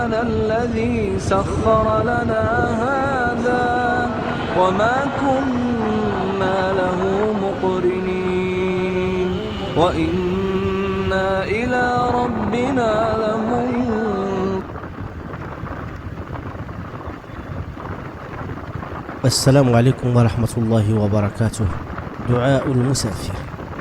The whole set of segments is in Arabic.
سبحان الذي سخر لنا هذا وما كنا له مقرنين وإنا إلى ربنا لمنقلبون. السلام عليكم ورحمة الله وبركاته. دعاء المسافر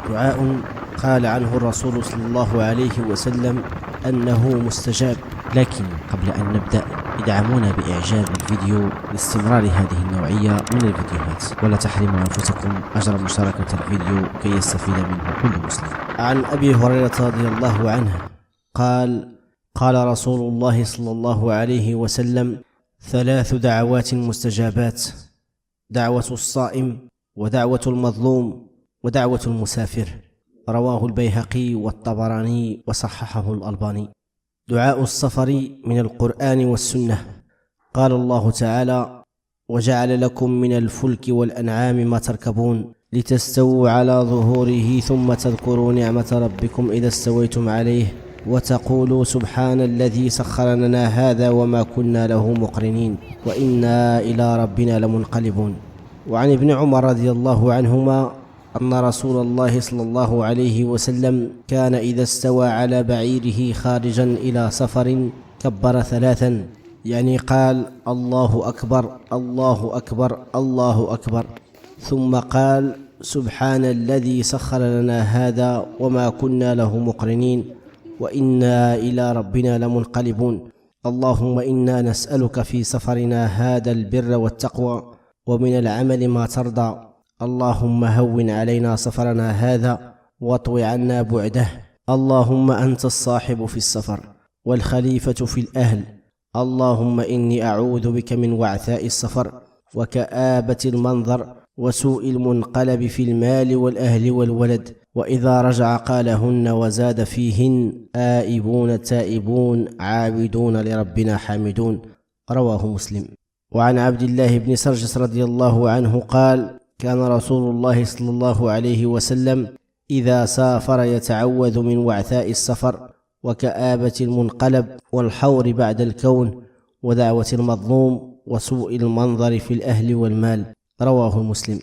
دعاء قال عنه الرسول صلى الله عليه وسلم أنه مستجاب. لكن قبل أن نبدأ ادعمونا بإعجاب الفيديو لاستمرار هذه النوعية من الفيديوهات، ولا تحرموا أنفسكم أجر مشاركة الفيديو كي يستفيد منه كل مسلم. عن أبي هريرة رضي الله عنه قال رسول الله صلى الله عليه وسلم: 3 دعوات مستجابات: دعوة الصائم، ودعوة المظلوم، ودعوة المسافر. رواه البيهقي والطبراني وصححه الألباني. دعاء السفر من القرآن والسنة. قال الله تعالى: وجعل لكم من الفلك والأنعام ما تركبون لتستووا على ظهوره ثم تذكروا نعمة ربكم إذا استويتم عليه وتقولوا سبحان الذي سخر لنا هذا وما كنا له مقرنين وإنا إلى ربنا لمنقلبون. وعن ابن عمر رضي الله عنهما أن رسول الله صلى الله عليه وسلم كان إذا استوى على بعيره خارجا إلى سفر كبر 3، يعني قال: الله أكبر الله أكبر الله أكبر، ثم قال: سبحان الذي سخر لنا هذا وما كنا له مقرنين وإنا إلى ربنا لمنقلبون. اللهم إنا نسألك في سفرنا هذا البر والتقوى ومن العمل ما ترضى. اللهم هون علينا سفرنا هذا واطو عنا بعده. اللهم أنت الصاحب في السفر والخليفة في الأهل. اللهم إني أعوذ بك من وعثاء السفر وكآبة المنظر وسوء المنقلب في المال والأهل والولد. وإذا رجع قالهن وزاد فيهن: آئبون تائبون عابدون لربنا حامدون. رواه مسلم. وعن عبد الله بن سرجس رضي الله عنه قال: كان رسول الله صلى الله عليه وسلم إذا سافر يتعوذ من وعثاء السفر وكآبة المنقلب والحور بعد الكون ودعوة المظلوم وسوء المنظر في الأهل والمال. رواه مسلم.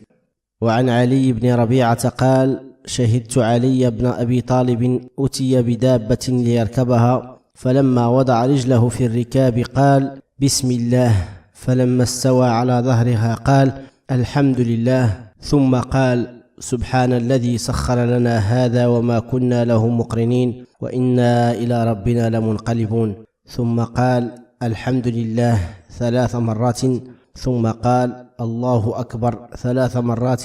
وعن علي بن ربيعة قال: شهدت علي بن أبي طالب أتي بدابة ليركبها، فلما وضع رجله في الركاب قال: بسم الله، فلما استوى على ظهرها قال: الحمد لله، ثم قال: سبحان الذي سخر لنا هذا وما كنا له مقرنين وإنا إلى ربنا لمنقلبون. ثم قال: الحمد لله 3 مرات، ثم قال: الله أكبر 3 مرات،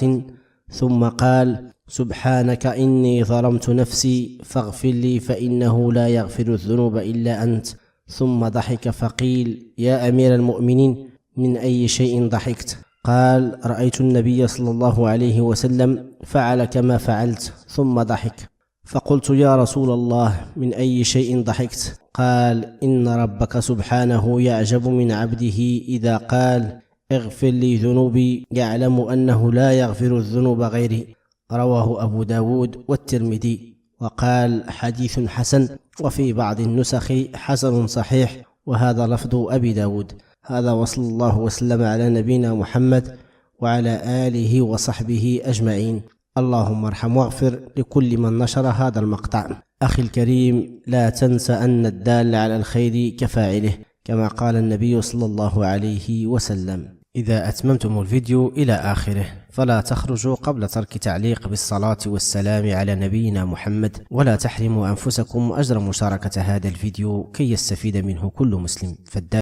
ثم قال: سبحانك إني ظلمت نفسي فاغفر لي فإنه لا يغفر الذنوب إلا أنت. ثم ضحك فقيل: يا أمير المؤمنين، من أي شيء ضحكت؟ قال: رأيت النبي صلى الله عليه وسلم فعل كما فعلت. ثم ضحك. فقلت: يا رسول الله، من أي شيء ضحكت؟ قال: إن ربك سبحانه يعجب من عبده إذا قال: اغفر لي ذنوبي، يعلم أنه لا يغفر الذنوب غيري. رواه أبو داود والترمذي، وقال: حديث حسن، وفي بعض النسخ حسن صحيح، وهذا لفظ أبي داود. هذا وصلى الله وسلم على نبينا محمد وعلى آله وصحبه أجمعين. اللهم ارحم واغفر لكل من نشر هذا المقطع. أخي الكريم، لا تنس أن الدال على الخير كفاعله، كما قال النبي صلى الله عليه وسلم. إذا أتممتم الفيديو إلى آخره فلا تخرجوا قبل ترك تعليق بالصلاة والسلام على نبينا محمد، ولا تحرموا أنفسكم أجر مشاركة هذا الفيديو كي يستفيد منه كل مسلم.